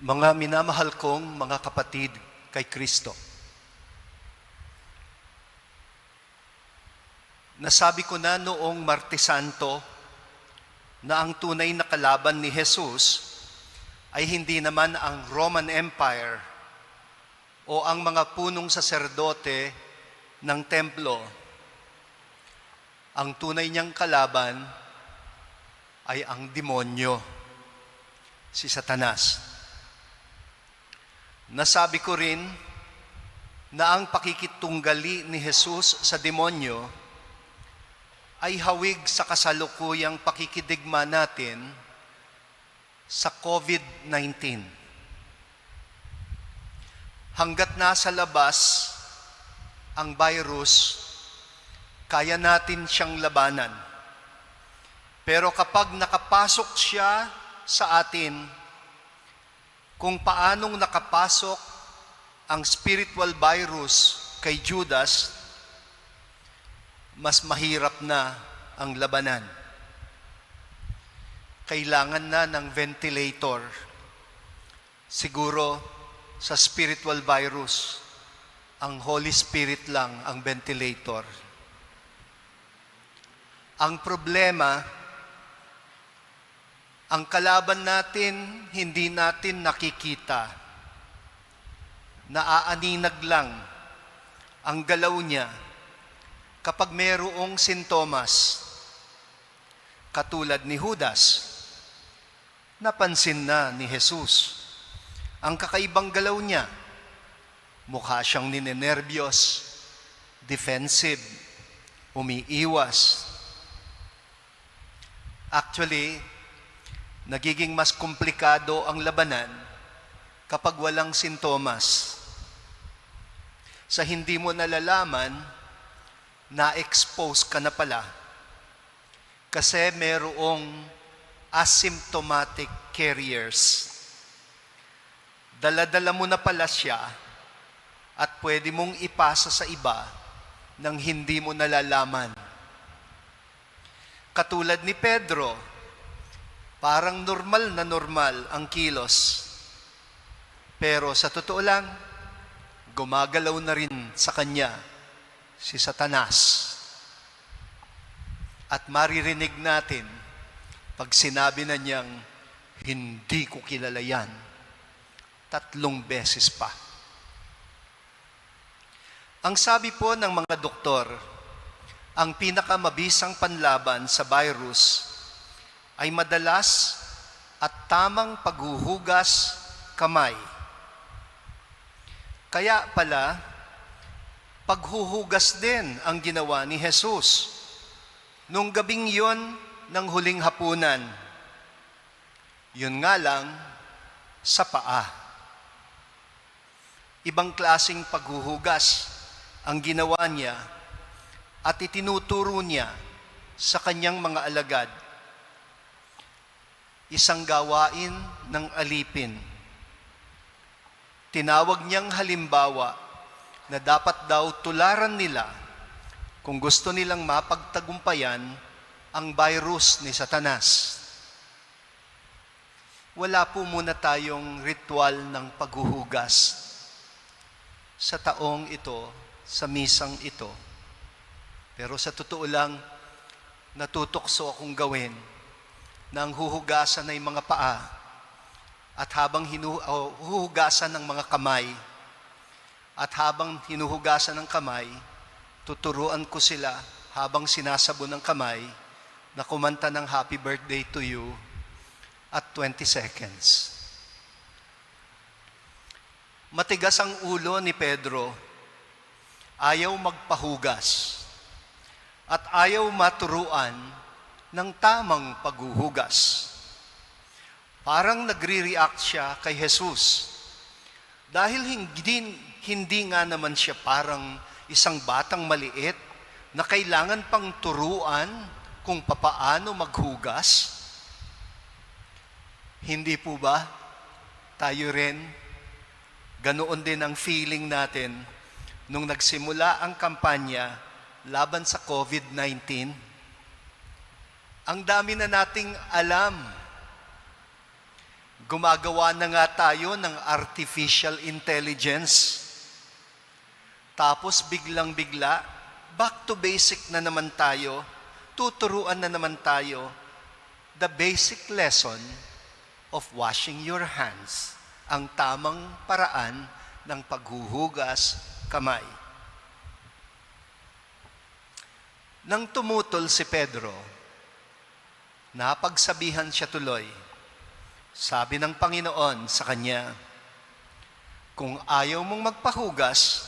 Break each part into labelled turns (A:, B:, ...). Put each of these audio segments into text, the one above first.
A: Mga minamahal kong mga kapatid kay Kristo, nasabi ko na noong Martes Santo na ang tunay na kalaban ni Jesus ay hindi naman ang Roman Empire o ang mga punong saserdote ng templo. Ang tunay niyang kalaban ay ang demonyo, si Satanas. Nasabi ko rin na ang pakikitunggali ni Jesus sa demonyo ay hawig sa kasalukuyang pakikidigma natin sa COVID-19. Hanggat nasa labas ang virus, kaya natin siyang labanan. Pero kapag nakapasok siya sa atin, kung paanong nakapasok ang spiritual virus kay Judas, mas mahirap na ang labanan. Kailangan na ng ventilator. Siguro sa spiritual virus, ang Holy Spirit lang ang ventilator. Ang problema, ang kalaban natin, hindi natin nakikita. Naaaninag lang ang galaw niya kapag mayroong sintomas. Katulad ni Judas, napansin na ni Jesus ang kakaibang galaw niya. Mukha siyang ninenervyos, defensive, umiiwas. Actually, nagiging mas komplikado ang labanan kapag walang sintomas. Sa hindi mo nalalaman, na-expose ka na pala. Kasi merong asymptomatic carriers. Dala-dala mo na pala siya at pwede mong ipasa sa iba nang hindi mo nalalaman. Katulad ni Pedro, parang normal na normal ang kilos. Pero sa totoo lang, gumagalaw na rin sa kanya si Satanas. At maririnig natin pag sinabi na niyang, hindi ko kilala yan, 3 beses pa. Ang sabi po ng mga doktor, ang pinakamabisang panlaban sa virus ay madalas at tamang paghuhugas kamay. Kaya pala, paghuhugas din ang ginawa ni Jesus nung gabing yon ng huling hapunan. Yun nga lang, sa paa. Ibang klaseng paghuhugas ang ginawa niya at itinuturo niya sa kanyang mga alagad. Isang gawain ng alipin. Tinawag niyang halimbawa na dapat daw tularan nila kung gusto nilang mapagtagumpayan ang virus ni Satanas. Wala po muna tayong ritual ng paghuhugas sa taong ito, sa misang ito. Pero sa totoo lang, natutokso akong gawin na ang huhugasan ay mga paa at habang huhugasan ng mga kamay at habang hinuhugasan ng kamay, tuturuan ko sila habang sinasabon ng kamay na kumanta ng Happy Birthday to You at 20 seconds. Matigas ang ulo ni Pedro, ayaw magpahugas at ayaw maturuan ng tamang paghuhugas. Parang nagre-react siya kay Jesus dahil hindi nga naman siya parang isang batang maliit na kailangan pang turuan kung papaano maghugas. Hindi po ba tayo rin ganoon din ang feeling natin nung nagsimula ang kampanya laban sa COVID-19? Ang dami na nating alam. Gumagawa na nga tayo ng artificial intelligence. Tapos biglang-bigla, back to basic na naman tayo, tuturuan na naman tayo the basic lesson of washing your hands, ang tamang paraan ng paghuhugas kamay. Nang tumutol si Pedro, napagsabihan siya tuloy. Sabi ng Panginoon sa kanya, kung ayaw mong magpahugas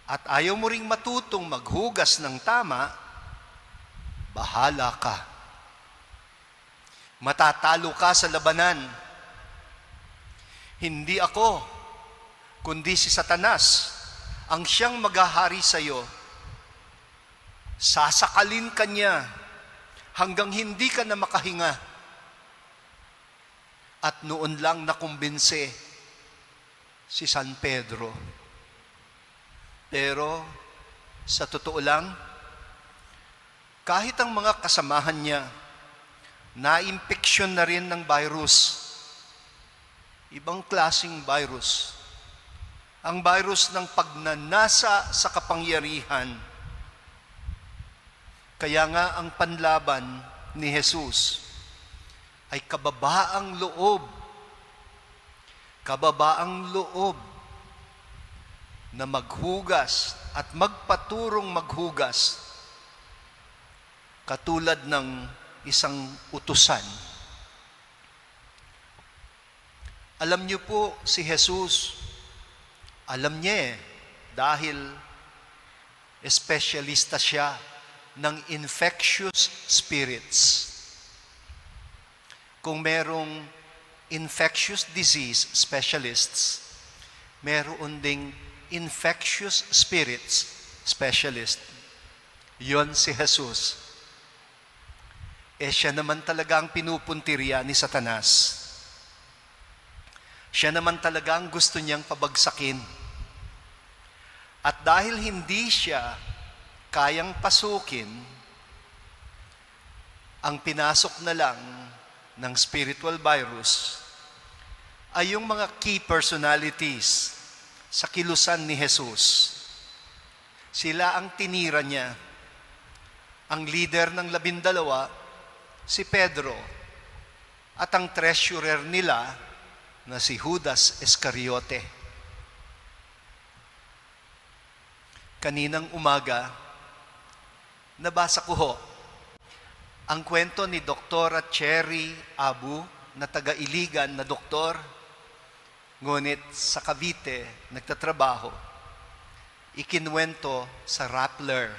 A: at ayaw mo ring matutong maghugas ng tama, bahala ka. Matatalo ka sa labanan. Hindi ako, kundi si Satanas ang siyang maghahari sa iyo. Sasakalin ka niya hanggang hindi ka na makahinga. At noon lang nakumbinse si San Pedro. Pero sa totoo lang, kahit ang mga kasamahan niya, na-impeksyon na rin ng virus. Ibang klaseng virus. Ang virus ng pagnanasa sa kapangyarihan. Kaya nga ang panlaban ni Jesus ay kababaang loob. Kababaang loob na maghugas at magpaturong maghugas katulad ng isang utusan. Alam niyo po si Jesus, alam niya dahil espesyalista siya ng infectious spirits. Kung merong infectious disease specialists, meron ding infectious spirits specialist. Yon si Jesus. Siya naman talaga ang pinupuntirya ni Satanas. Siya naman talaga ang gusto niyang pabagsakin. At dahil hindi siya kayang pasukin, ang pinasok na lang ng spiritual virus ay yung mga key personalities sa kilusan ni Jesus. Sila ang tinira niya. Ang leader ng 12, si Pedro, at ang treasurer nila na si Judas Iscariote. Kaninang umaga, nabasa ko ho ang kwento ni Dr. Cherry Abu, na taga-Iligan na doktor, ngunit sa Cavite nagtatrabaho, ikinwento sa Rappler.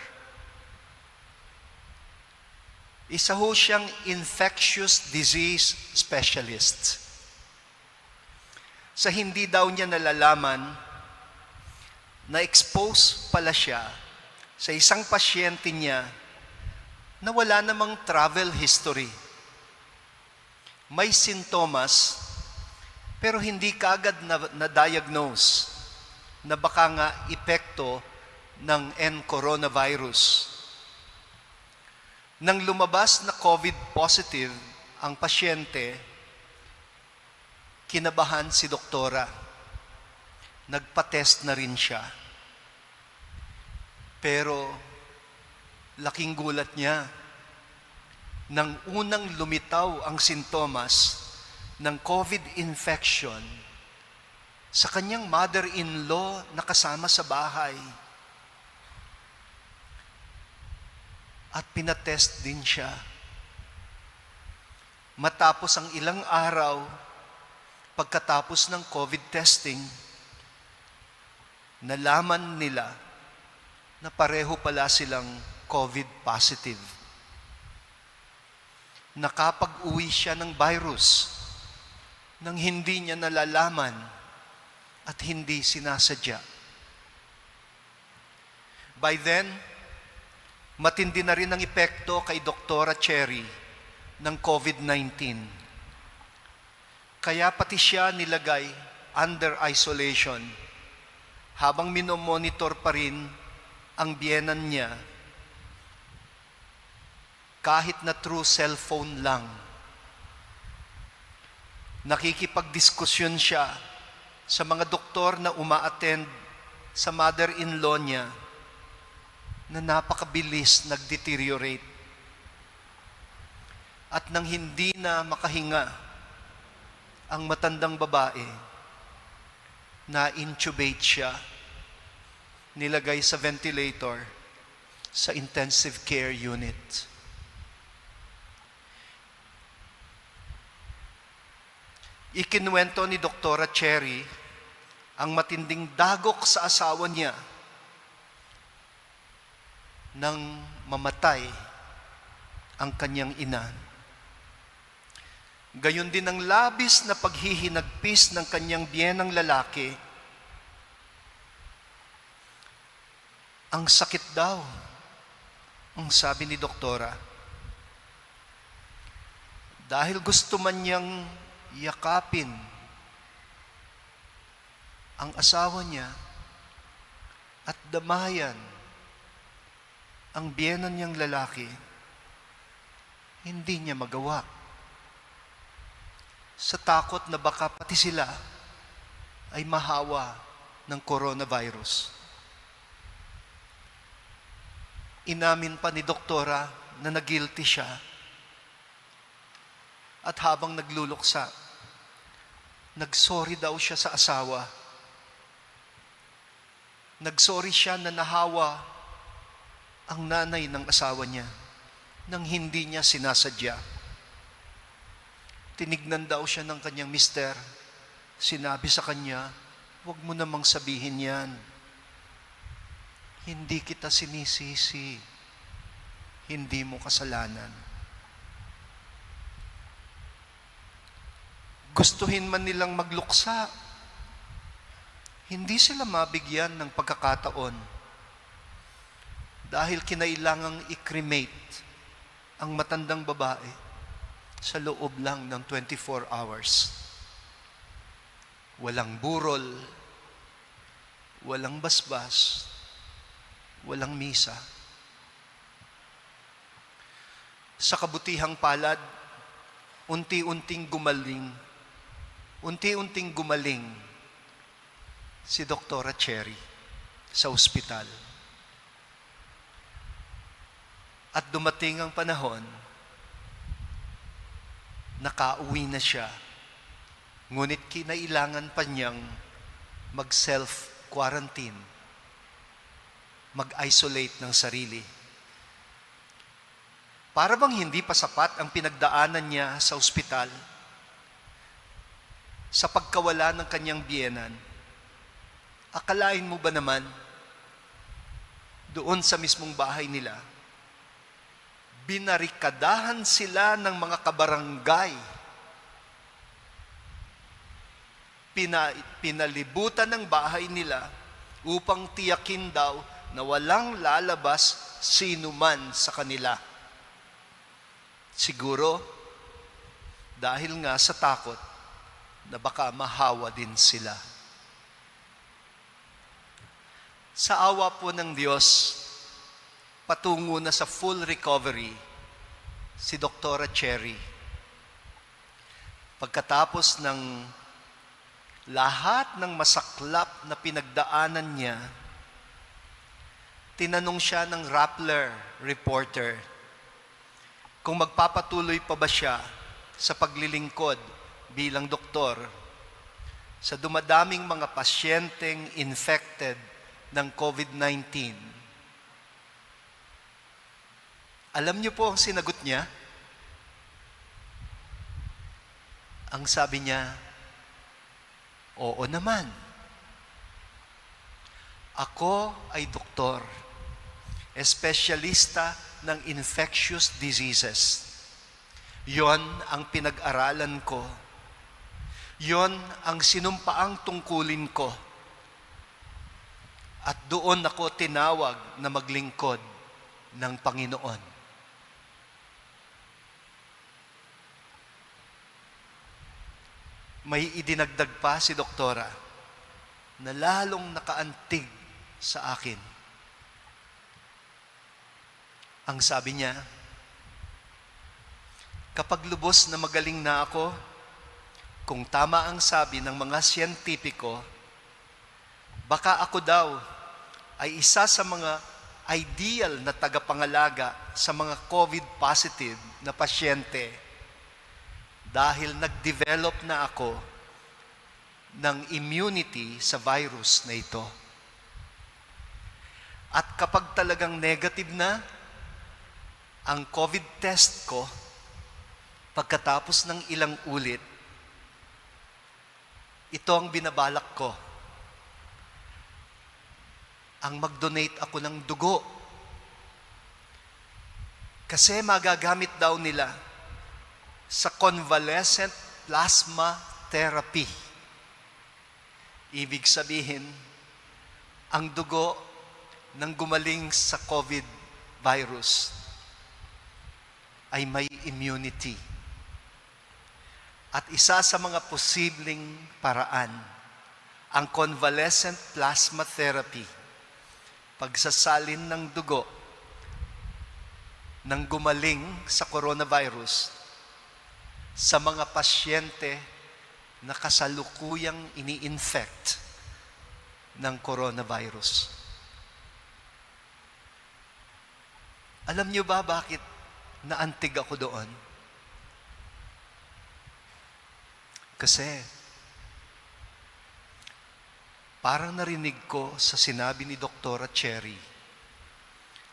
A: Isa ho siyang infectious disease specialist. Sa hindi daw niya nalalaman, na-expose pala siya sa isang pasyente niya na wala namang travel history. May sintomas, pero hindi kaagad na-diagnose na baka nga epekto ng coronavirus. Nang lumabas na COVID positive ang pasyente, kinabahan si doktora. Nagpa-test na rin siya. Pero laking gulat niya nang unang lumitaw ang sintomas ng COVID infection sa kanyang mother-in-law na kasama sa bahay. At pinatest din siya. Matapos ang ilang araw, pagkatapos ng COVID testing, nalaman nila na pareho pala silang COVID positive. Nakapag-uwi siya ng virus nang hindi niya nalalaman at hindi sinasadya. By then, matindi na rin ang epekto kay Dr. Cherry ng COVID-19. Kaya pati siya nilagay under isolation habang minomonitor pa rin ang biyenan niya kahit na through cellphone lang. Nakikipagdiskusyon siya sa mga doktor na uma-attend sa mother-in-law niya na napakabilis nag-deteriorate. At nang hindi na makahinga ang matandang babae, na-intubate siya, nilagay sa ventilator sa intensive care unit. Ikinuwento ni Doktora Cherry ang matinding dagok sa asawa niya nang mamatay ang kanyang ina. Gayon din ang labis na paghihinagpis ng kanyang biyenang lalaki. Ang sakit daw, ang sabi ni doktora. Dahil gusto man niyang yakapin ang asawa niya at damayan ang biyenan niyang lalaki, hindi niya magawa. Sa takot na baka pati sila ay mahawa ng coronavirus. Inamin pa ni doktora na nagilty siya at habang nagluluksa, nagsorry daw siya sa asawa. Nagsorry siya na nahawa ang nanay ng asawa niya nang hindi niya sinasadya. Tinignan daw siya ng kanyang mister. Sinabi sa kanya, "Huwag mo namang sabihin yan. Hindi kita sinisisi. Hindi mo kasalanan." Gustuhin man nilang magluksa, hindi sila mabigyan ng pagkakataon dahil kinailangang i-cremate ang matandang babae sa loob lang ng 24 hours. Walang burol, walang basbas, walang misa. Sa kabutihang palad, unti-unting gumaling si Doktora Cherry sa ospital. At dumating ang panahon, nakauwi na siya, ngunit kinailangan pa niyang mag-self-quarantine, mag-isolate ng sarili. Para bang hindi pa sapat ang pinagdaanan niya sa ospital sa pagkawala ng kanyang biyenan? Akalain mo ba naman, doon sa mismong bahay nila, binarikadahan sila ng mga kabarangay. Pinalibutan ng bahay nila upang tiyakin daw na walang lalabas sinuman sa kanila. Siguro, dahil nga sa takot na baka mahawa din sila. Sa awa po ng Diyos, patungo na sa full recovery si Doktora Cherry. Pagkatapos ng lahat ng masaklap na pinagdaanan niya, tinanong siya ng Rappler reporter kung magpapatuloy pa ba siya sa paglilingkod bilang doktor sa dumadaming mga pasyenteng infected ng COVID-19. Alam niyo po ang sinagot niya? Ang sabi niya, "Oo naman. Ako ay doktor, espesyalista ng infectious diseases. Yon ang pinag-aralan ko. Yon ang sinumpaang tungkulin ko. At doon ako tinawag na maglingkod ng Panginoon." May idinagdag pa si doktora na lalong nakaantig sa akin. Ang sabi niya, "Kapag lubos na magaling na ako, Kung tama ang sabi ng mga siyentipiko, baka ako daw ay isa sa mga ideal na tagapangalaga sa mga COVID positive na pasyente dahil nag-develop na ako ng immunity sa virus na ito. At kapag talagang negative na ang COVID test ko, pagkatapos ng ilang ulit, ito ang binabalak ko. Ang mag-donate ako ng dugo. Kasi magagamit daw nila sa convalescent plasma therapy. Ibig sabihin, ang dugo ng gumaling sa COVID virus ay may immunity. At isa sa mga posibleng paraan, ang convalescent plasma therapy, pagsasalin ng dugo ng gumaling sa coronavirus sa mga pasyente na kasalukuyang ini-infect ng coronavirus. Alam niyo ba bakit naantig ako doon? Kasi parang narinig ko sa sinabi ni Dr. Cherry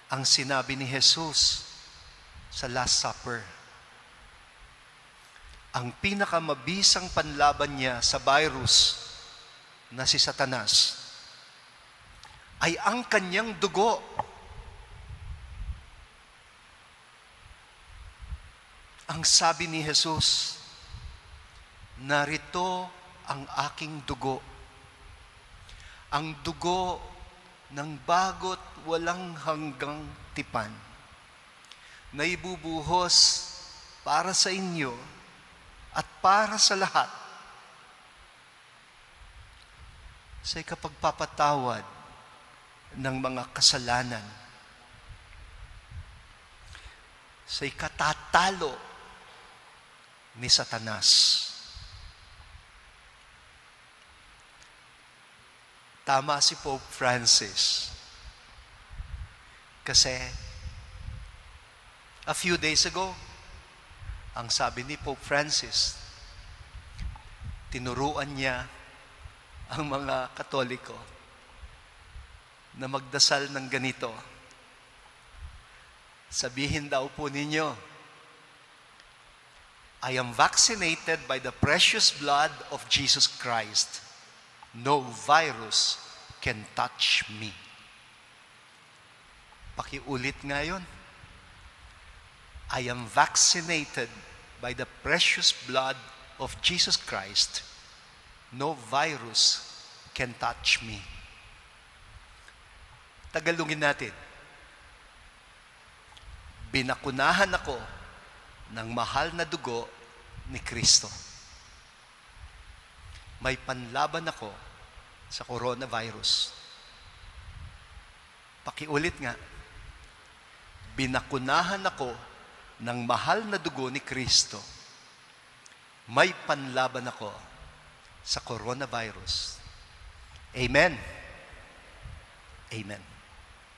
A: ang sinabi ni Jesus sa Last Supper. Ang pinakamabisang panlaban niya sa virus na si Satanas ay ang kanyang dugo. Ang sabi ni Jesus, narito ang aking dugo. Ang dugo ng bago't walang hanggang tipan na ibubuhos para sa inyo at para sa lahat sa ikapagpapatawad ng mga kasalanan, sa ikatatalo ni Satanas. Tama si Pope Francis. Kasi a few days ago, ang sabi ni Pope Francis, tinuruan niya ang mga Katoliko na magdasal ng ganito. Sabihin daw po ninyo, I am vaccinated by the precious blood of Jesus Christ. No virus can touch me. Pakiulit nga yun. I am vaccinated by the precious blood of Jesus Christ. No virus can touch me. Tagalungin natin. Binakunahan ako ng mahal na dugo ni Kristo. May panlaban ako sa coronavirus. Pakiulit nga, binakunahan ako ng mahal na dugo ni Kristo. May panlaban ako sa coronavirus. Amen. Amen.